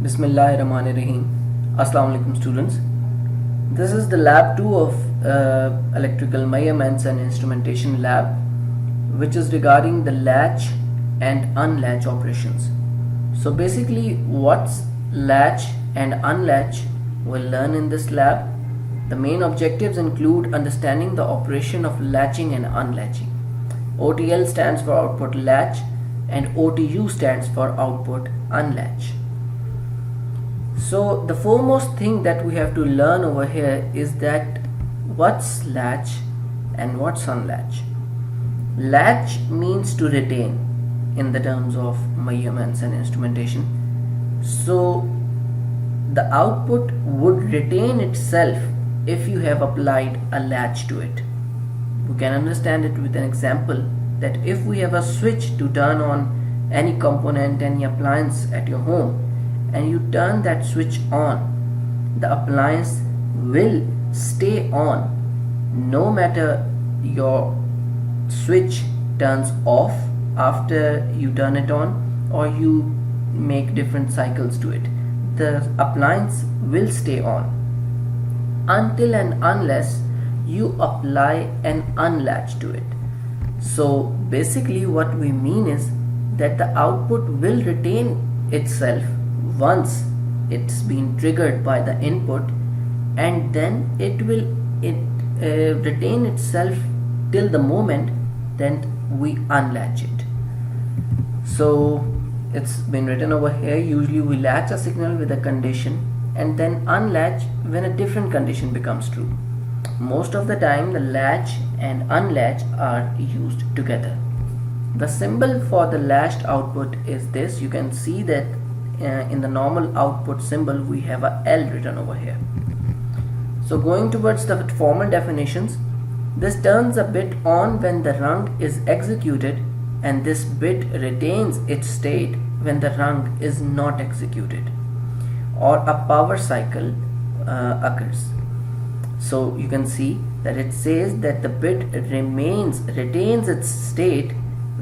Bismillahirrahmanirrahim. Assalamu alaikum students. This is the lab 2 of electrical measurements and instrumentation lab, which is regarding the latch and unlatch operations. So basically what's latch and unlatch we'll learn in this lab. The main objectives include understanding the operation of latching and unlatching. OTL stands for output latch and OTU stands for output unlatch. So the foremost thing that we have to learn over here is that what's latch and what's unlatch. Latch means to retain in the terms of measurements and instrumentation. So the output would retain itself if you have applied a latch to it. We can understand it with an example that if we have a switch to turn on any component, any appliance at your home, and you turn that switch on, the appliance will stay on no matter your switch turns off after you turn it on or you make different cycles to it. The appliance will stay on until and unless you apply an unlatch to it. So basically what we mean is that the output will retain itself once it's been triggered by the input, and then it will retain itself till the moment then we unlatch it. So it's been written over here, usually we latch a signal with a condition and then unlatch when a different condition becomes true. Most of the time the latch and unlatch are used together. The symbol for the latched output is this. You can see that in the normal output symbol we have a L written over here. So going towards the formal definitions, this turns a bit on when the rung is executed, and this bit retains its state when the rung is not executed or a power cycle occurs. So you can see that it says that the bit retains its state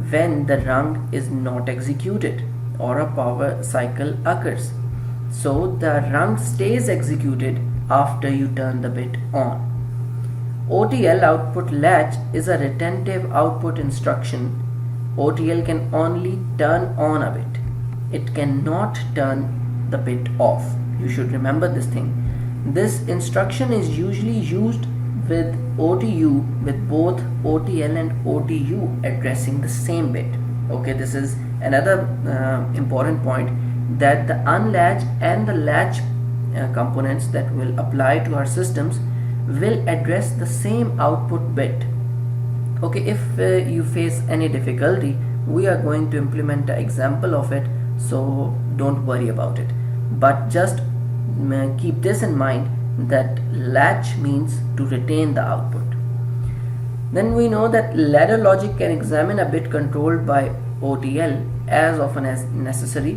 when the rung is not executed or a power cycle occurs. So the rung stays executed after you turn the bit on. OTL, output latch, is a retentive output instruction. OTL can only turn on a bit. It cannot turn the bit off. You should remember this thing. This instruction is usually used with OTU, with both OTL and OTU addressing the same bit. Okay, this is another important point, that the unlatch and the latch components that will apply to our systems will address the same output bit. Okay, if you face any difficulty, we are going to implement an example of it, so don't worry about it. But just keep this in mind, that latch means to retain the output. Then we know that ladder logic can examine a bit controlled by OTL as often as necessary.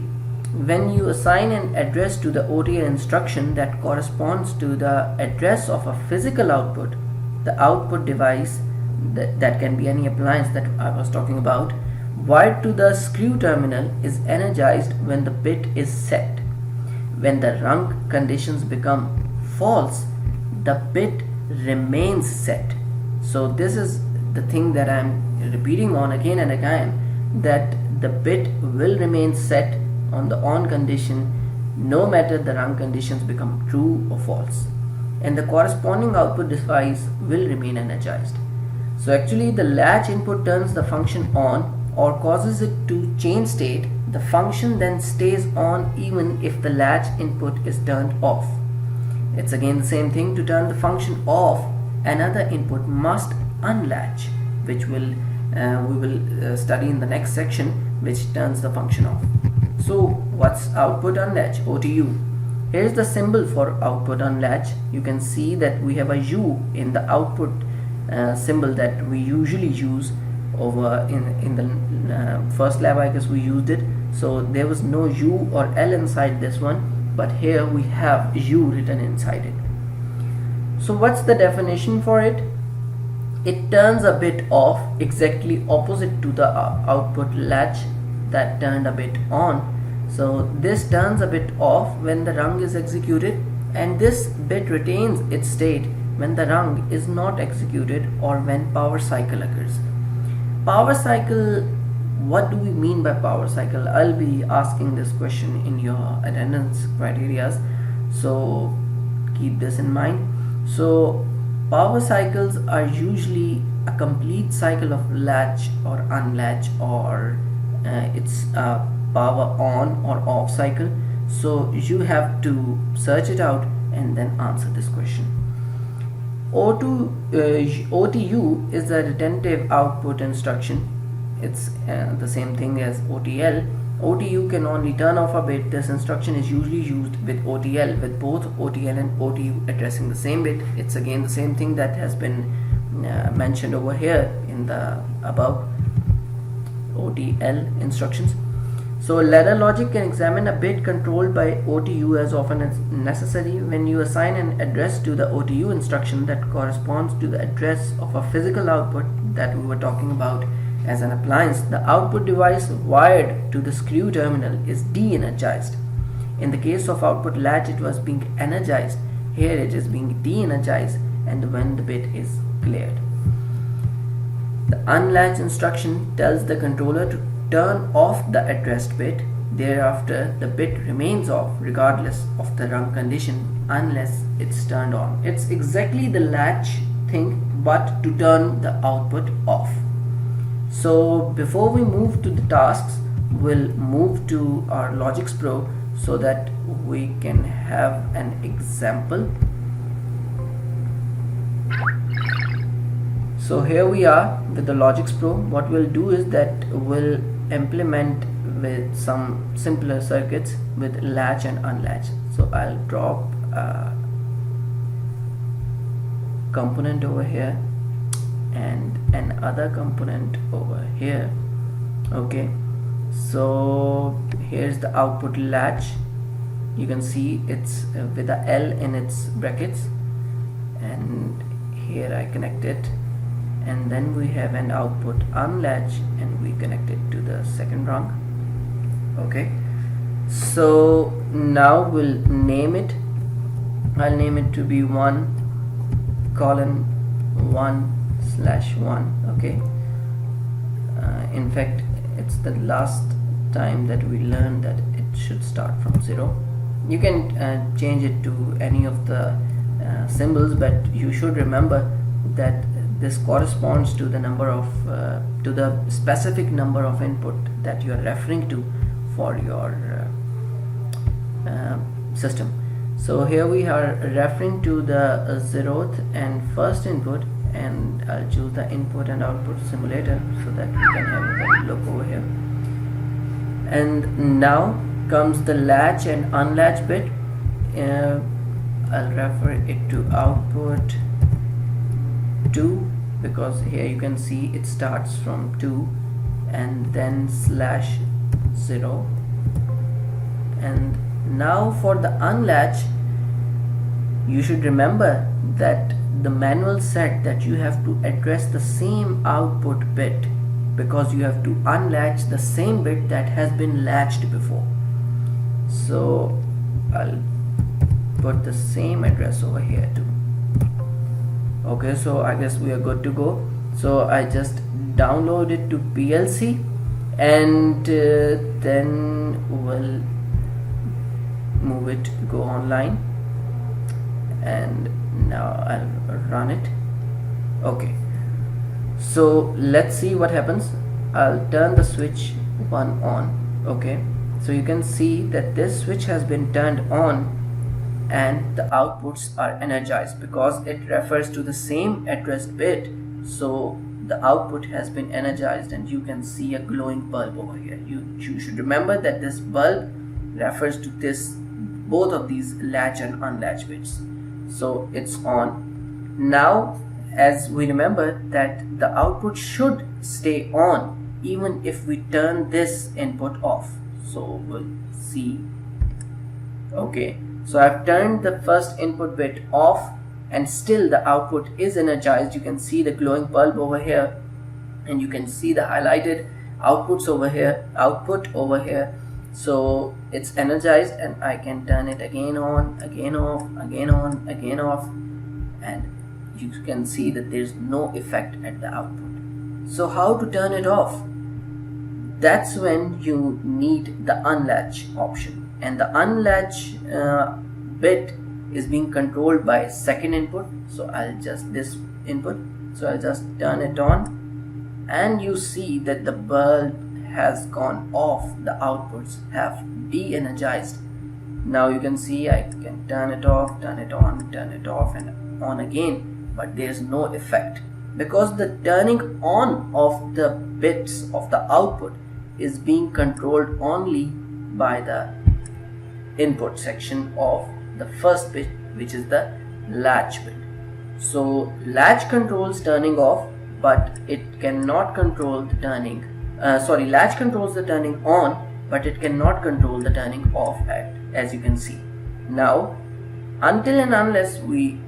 When you assign an address to the OTL instruction that corresponds to the address of a physical output, the output device, that can be any appliance that I was talking about, wired to the screw terminal, is energized when the bit is set. When the rung conditions become false, the bit remains set. So this is the thing that I am repeating on again and again, that the bit will remain set on the on condition no matter the rung conditions become true or false, and the corresponding output device will remain energized. So actually the latch input turns the function on or causes it to change state. The function then stays on even if the latch input is turned off. It's again the same thing. To turn the function off, another input must unlatch, which we will study in the next section, which turns the function off. So what's output unlatch? OTU. Here's the symbol for output unlatch. You can see that we have a U in the output symbol that we usually use over in the first lab. I guess we used it, so there was no U or L inside this one, but here we have U written inside it. So what's the definition for it? It turns a bit off, exactly opposite to the output latch that turned a bit on. So this turns a bit off when the rung is executed, and this bit retains its state when the rung is not executed or when power cycle occurs. Power cycle, what do we mean by power cycle? I'll be asking this question in your attendance criteria, so keep this in mind. So power cycles are usually a complete cycle of latch or unlatch, or it's a power on or off cycle. So you have to search it out and then answer this question. OTU is a retentive output instruction. It's the same thing as OTL. OTU can only turn off a bit. This instruction is usually used with OTL, with both OTL and OTU addressing the same bit. It's again the same thing that has been mentioned over here in the above OTL instructions. So ladder logic can examine a bit controlled by OTU as often as necessary. When you assign an address to the OTU instruction that corresponds to the address of a physical output that we were talking about as an appliance, the output device wired to the screw terminal is de-energized. In the case of output latch, it was being energized. Here it is being de-energized, and when the bit is cleared. The unlatch instruction tells the controller to turn off the addressed bit. Thereafter, the bit remains off regardless of the rung condition unless it's turned on. It's exactly the latch thing, but to turn the output off. So before we move to the tasks, we'll move to our logixpro so that we can have an example. So here we are with the logixpro. What we'll do is that we'll implement with some simpler circuits with latch and unlatch. So I'll drop a component over here and another component over here. Okay, so here's the output latch. You can see it's with a L in its brackets, and here I connect it, and then we have an output unlatch and we connect it to the second rung. Okay, so now we'll name it. I'll name it to be 1:1/1. Okay, in fact it's the last time that we learned that it should start from 0. You can change it to any of the symbols, but you should remember that this corresponds to the number of to the specific number of input that you are referring to for your system. So here we are referring to the 0th and first input, and I'll choose the input and output simulator so that we can have a better look over here. And now comes the latch and unlatch bit. I'll refer it to output 2 because here you can see it starts from 2 and then /0. And now for the unlatch, you should remember that the manual said that you have to address the same output bit because you have to unlatch the same bit that has been latched before. So I'll put the same address over here too. Okay, so I guess we are good to go. So I just download it to PLC, and then we'll move it to go online, and now I'll run it. Okay, so let's see what happens. I'll turn the switch 1 on. Okay, so you can see that this switch has been turned on and the outputs are energized because it refers to the same addressed bit. So the output has been energized and you can see a glowing bulb over here. You should remember that this bulb refers to both of these latch and unlatch bits. So it's on. Now, as we remember that the output should stay on even if we turn this input off. So we'll see. Okay, so I've turned the first input bit off and still the output is energized. You can see the glowing bulb over here, and you can see the highlighted output over here, so it's energized, and I can turn it again on, again off, again on, again off, and you can see that there's no effect at the output. So how to turn it off? That's when you need the unlatch option, and the unlatch bit is being controlled by second input. So I'll just this input, so I'll just turn it on, and you see that the bulb has gone off, the outputs have de-energized. Now you can see I can turn it off, turn it on, turn it off and on again, but there's no effect, because the turning on of the bits of the output is being controlled only by the input section of the first bit, which is the latch bit. So latch controls turning off, but it cannot control the turning latch controls the turning on, but it cannot control the turning off, as you can see. Now until and unless we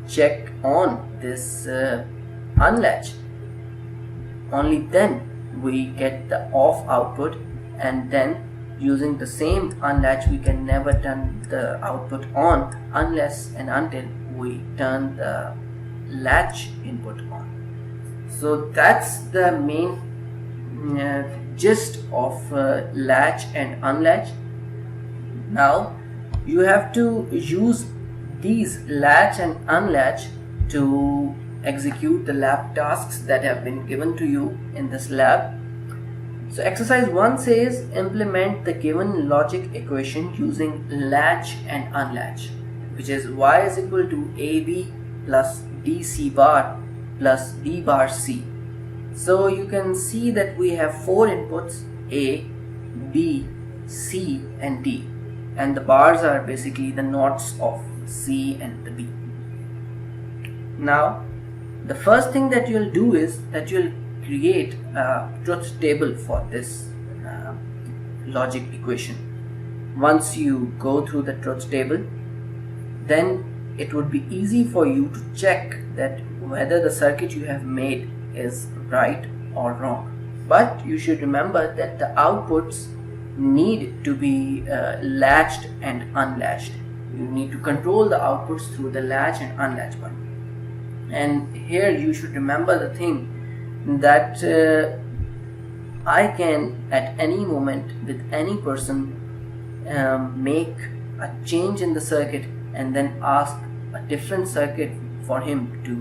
check on this unlatch, only then we get the off output, and then using the same unlatch we can never turn the output on unless and until we turn the latch input on. So that's the main gist of latch and unlatch. Now you have to use these latch and unlatch to execute the lab tasks that have been given to you in this lab. So exercise 1 says implement the given logic equation using latch and unlatch, which is y is equal to ab plus dc bar plus d bar c. So you can see that we have 4 inputs, A, B, C and D, and the bars are basically the nodes of C and the B. Now the first thing that you'll do is that you'll create a truth table for this logic equation. Once you go through the truth table, then it would be easy for you to check that whether the circuit you have made is right or wrong. But you should remember that the outputs need to be latched and unlatched. You need to control the outputs through the latch and unlatch button. And here you should remember the thing that I can at any moment with any person make a change in the circuit and then ask a different circuit for him to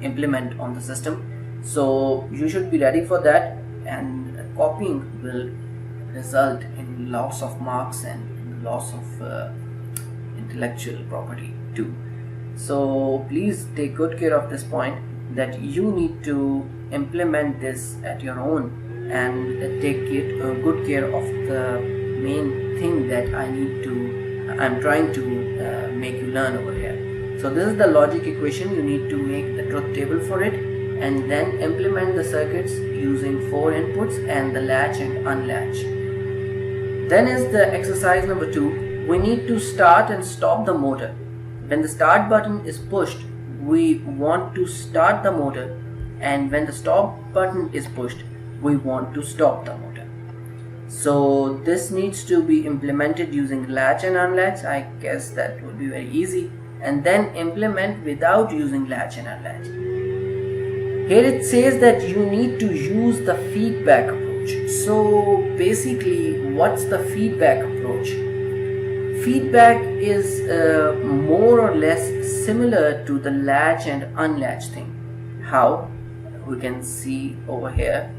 implement on the system. So you should be ready for that, and copying will result in loss of marks and loss of intellectual property too. So please take good care of this point, that you need to implement this at your own and take good care of the main thing that I'm trying to make you learn over here. So this is the logic equation. You need to make the truth table for it and then implement the circuits using 4 inputs and the latch and unlatch. Then is the exercise number 2. We need to start and stop the motor. When the start button is pushed, we want to start the motor, and when the stop button is pushed, we want to stop the motor. So this needs to be implemented using latch and unlatch. I guess that would be very easy. And then implement without using latch and unlatch. Here it says that you need to use the feedback approach. So basically, what's the feedback approach? Feedback is more or less similar to the latch and unlatch thing. How? We can see over here.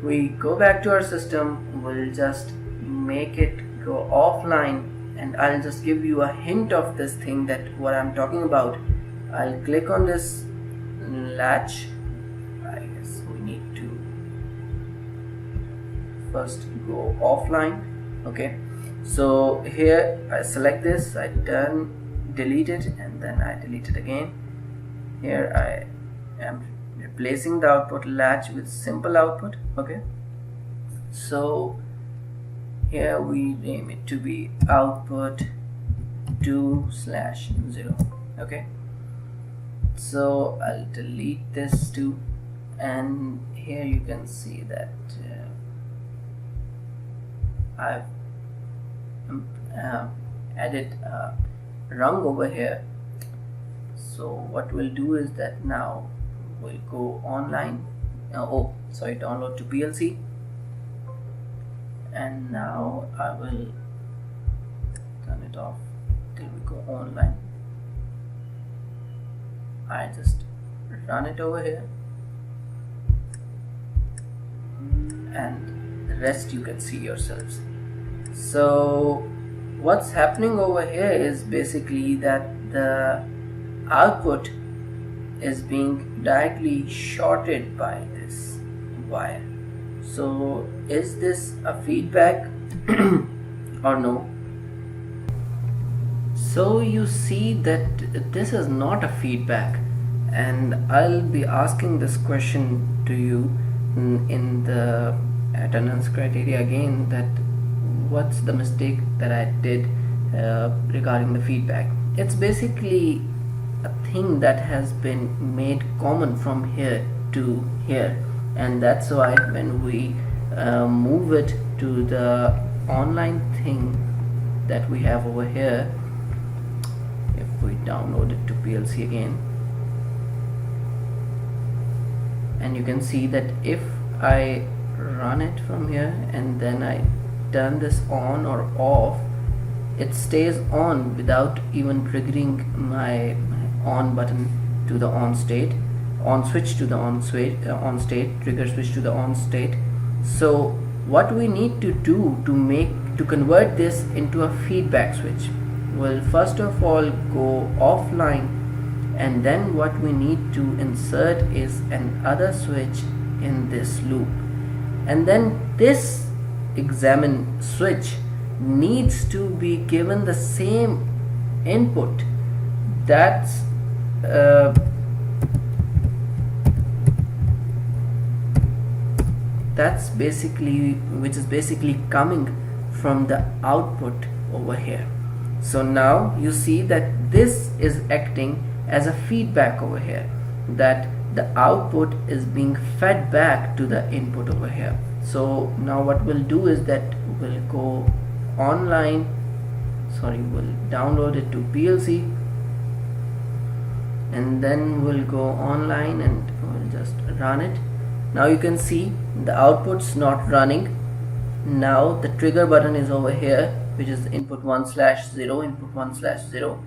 We go back to our system, we'll just make it go offline, and I'll just give you a hint of this thing, that what I'm talking about. I'll click on this latch. I guess we need to first go offline. Okay, so here I select this, I delete it, and then I delete it again. Here I am replacing the output latch with simple output. Okay, so here we name it to be output 2/0. Okay, so I'll delete this too, and here you can see that I've uh, added a rung over here. So what we'll do is that now we'll go online, download to PLC, and now I will turn it off till we go online. I just run it over here, and the rest you can see yourselves. So what's happening over here is basically that the output is being directly shorted by this wire. So is this a feedback or no? So you see that this is not a feedback, and I'll be asking this question to you in the attendance criteria again, that what's the mistake that I did regarding the feedback. It's basically a thing that has been made common from here to here, and that's why when we move it to the online thing that we have over here, if we download it to PLC again, and you can see that if I run it from here and then I turn this on or off, it stays on without even triggering my on button to the on state, on switch to the on state, trigger switch to the on state. So what we need to do to convert this into a feedback switch, well, first of all go offline, and then what we need to insert is another switch in this loop, and then this examine switch needs to be given the same input that's which is basically coming from the output over here. So now you see that this is acting as a feedback over here, that the output is being fed back to the input over here. So now what we'll do is that we'll go online, we'll download it to PLC, and then we'll go online and we'll just run it. Now you can see the output's not running. Now the trigger button is over here, which is input 1/0, input 1/0.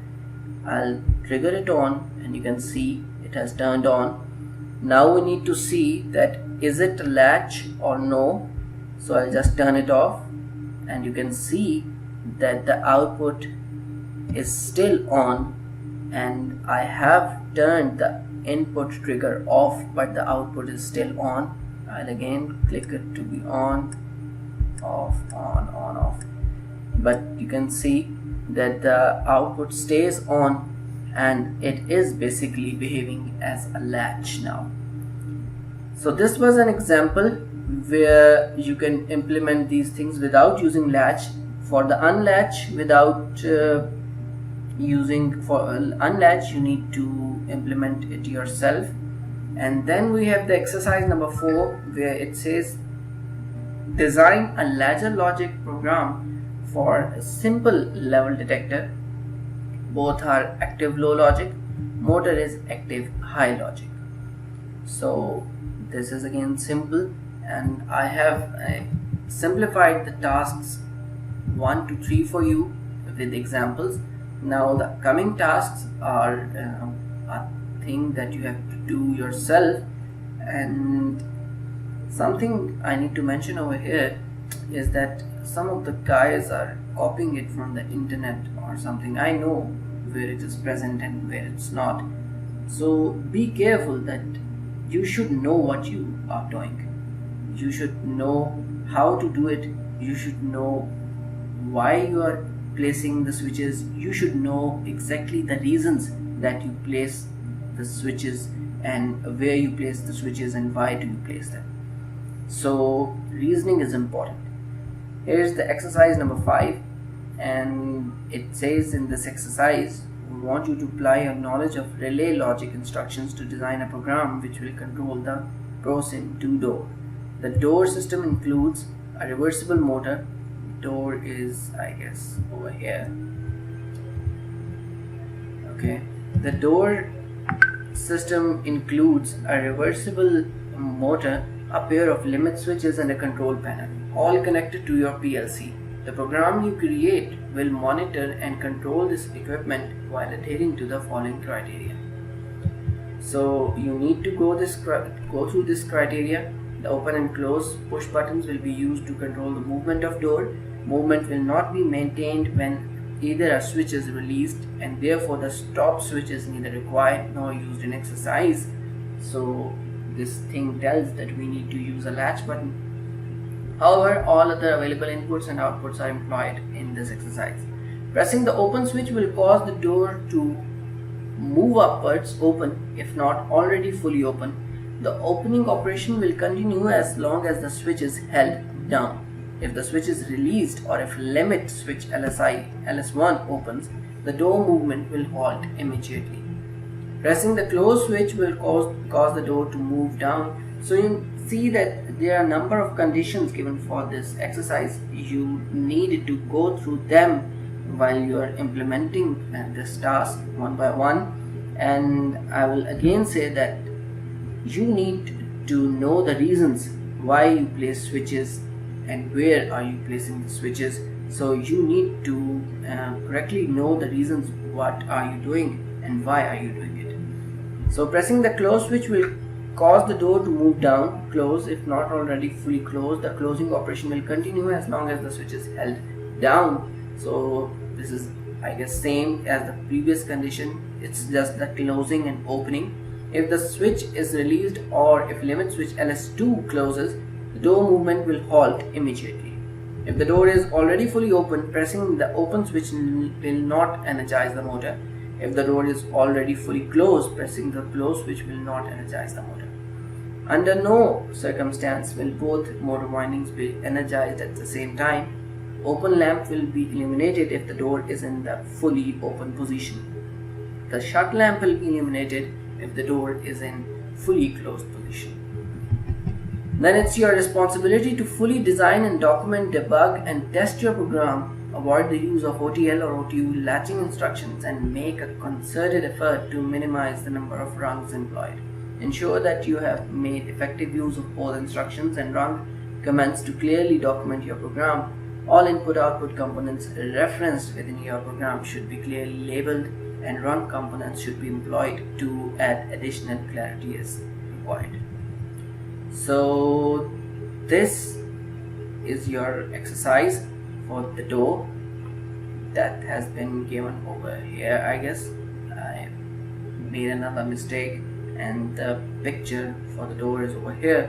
I'll trigger it on, and you can see it has turned on. Now we need to see that is it a latch or no. So I'll just turn it off, and you can see that the output is still on, and I have turned the input trigger off, but the output is still on. I'll again click it to be on, off, on, off, but you can see that the output stays on, and it is basically behaving as a latch now. So this was an example where you can implement these things without using latch. For the unlatch, unlatch you need to implement it yourself. And then we have the exercise number 4, where it says design a ladder logic program for a simple level detector. Both are active low logic, motor is active high logic. So this is again simple, and I have simplified the tasks 1 to 3 for you with examples. Now the coming tasks are a thing that you have to do yourself, and something I need to mention over here is that some of the guys are copying it from the internet or something. I know where it is present and where it's not, so be careful that you should know what you are doing. You should know how to do it. You should know why you are placing the switches. You should know exactly the reasons that you place the switches, and where you place the switches, and why do you place them. So reasoning is important. Here's the exercise number 5, and it says in this exercise we want you to apply your knowledge of relay logic instructions to design a program which will control the ProSim 2 door. The door system includes a reversible motor, door is, I guess, over here. Okay, the door system includes a reversible motor, a pair of limit switches and a control panel, all connected to your PLC. The program you create will monitor and control this equipment while adhering to the following criteria. So you need to go through this criteria. The open and close push buttons will be used to control the movement of door. Movement will not be maintained when either a switch is released, and therefore the stop switch is neither required nor used in exercise. So this thing tells that we need to use a latch button. However, all other available inputs and outputs are employed in this exercise. Pressing the open switch will cause the door to move upwards open if not already fully open. The opening operation will continue as long as the switch is held down. If the switch is released or if limit switch LS1 opens, the door movement will halt immediately. Pressing the close switch will cause the door to move down. So you see that there are a number of conditions given for this exercise. You need to go through them while you are implementing this task one by one. And I will again say that you need to know the reasons why you place switches and where are you placing the switches. So you need to correctly know the reasons, what are you doing and why are you doing it. So pressing the close switch will cause the door to move down, close if not already fully closed. The closing operation will continue as long as the switch is held down. So this is, I guess, same as the previous condition. It's just the closing and opening. If the switch is released or if limit switch LS2 closes, the door movement will halt immediately. If the door is already fully open, pressing the open switch will not energize the motor. If the door is already fully closed, pressing the close switch will not energize the motor. Under no circumstance will both motor windings be energized at the same time. Open lamp will be illuminated if the door is in the fully open position. The shut lamp will be illuminated if the door is in fully closed position. Then it's your responsibility to fully design and document, debug and test your program. Avoid the use of OTL or OTU latching instructions and make a concerted effort to minimize the number of rungs employed. Ensure that you have made effective use of both instructions and rung commands to clearly document your program. All input-output components referenced within your program should be clearly labeled, and rung components should be employed to add additional clarity as required. So this is your exercise for the door that has been given over here. I guess I made another mistake, and the picture for the door is over here,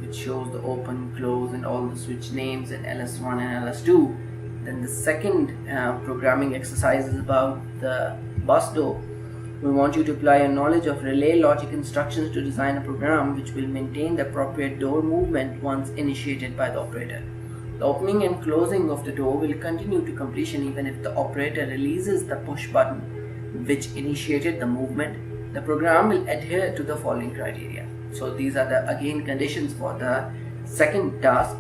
which shows the open, close and all the switch names in LS1 and LS2. Then the second programming exercise is about the bus door. We want you to apply your knowledge of relay logic instructions to design a program which will maintain the appropriate door movement once initiated by the operator. The opening and closing of the door will continue to completion even if the operator releases the push button which initiated the movement. The program will adhere to the following criteria. So these are the again conditions for the second task.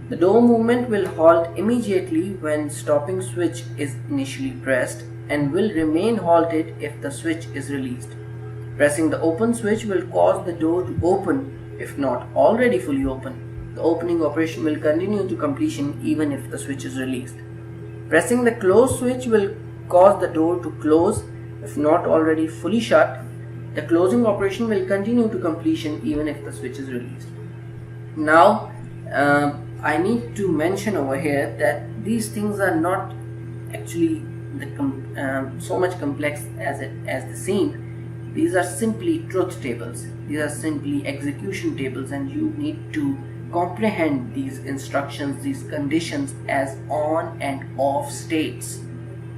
The door movement will halt immediately when stopping switch is initially pressed and will remain halted if the switch is released. Pressing the open switch will cause the door to open if not already fully open. The opening operation will continue to completion even if the switch is released. Pressing the close switch will cause the door to close if not already fully shut. The closing operation will continue to completion even if the switch is released. Now, I need to mention over here that these things are not actually so much complex as they seem. These are simply truth tables. These are simply execution tables, and you need to comprehend these instructions, these conditions as on and off states,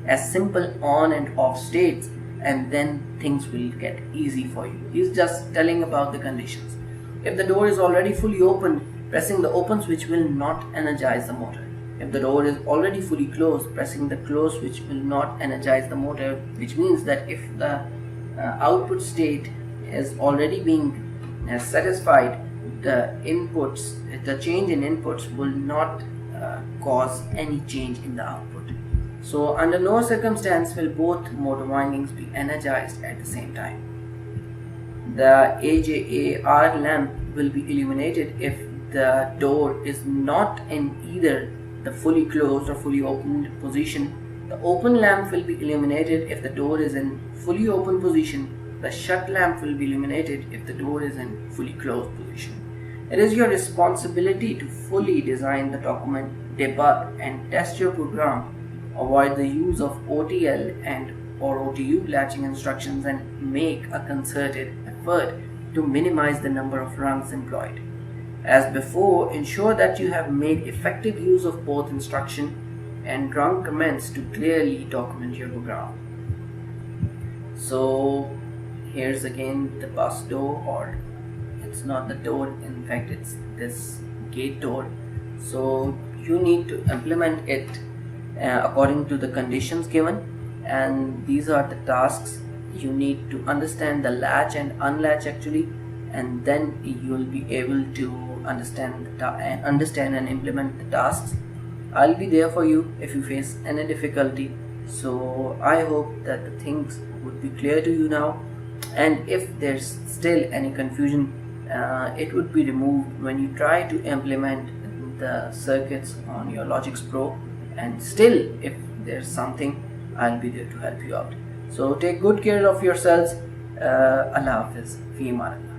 as simple on and off states, and then things will get easy for you. He's just telling about the conditions. If the door is already fully opened, pressing the open switch will not energize the motor. If the door is already fully closed, pressing the close switch will not energize the motor, which means that if the output state is already being satisfied, the change in inputs will not cause any change in the output. So under no circumstance will both motor windings be energized at the same time. The AJAR lamp will be illuminated if the door is not in either the fully closed or fully opened position. The open lamp will be illuminated if the door is in fully open position. The shut lamp will be illuminated if the door is in fully closed position. It is your responsibility to fully design the document, debug and test your program. Avoid the use of OTL and or OTU latching instructions and make a concerted effort to minimize the number of rungs employed. As before, ensure that you have made effective use of both instruction and rung comments to clearly document your program. So here's again the bus door, or it's not the door, in fact it's this gate door. So you need to implement it according to the conditions given, and these are the tasks. You need to understand the latch and unlatch actually, and then you will be able to understand and implement the tasks. I'll be there for you if you face any difficulty. So I hope that the things would be clear to you now, and if there's still any confusion, it would be removed when you try to implement the circuits on your logixpro. And still, if there's something, I'll be there to help you out. So take good care of yourselves. Allah Hafiz. Fi Aman Allah.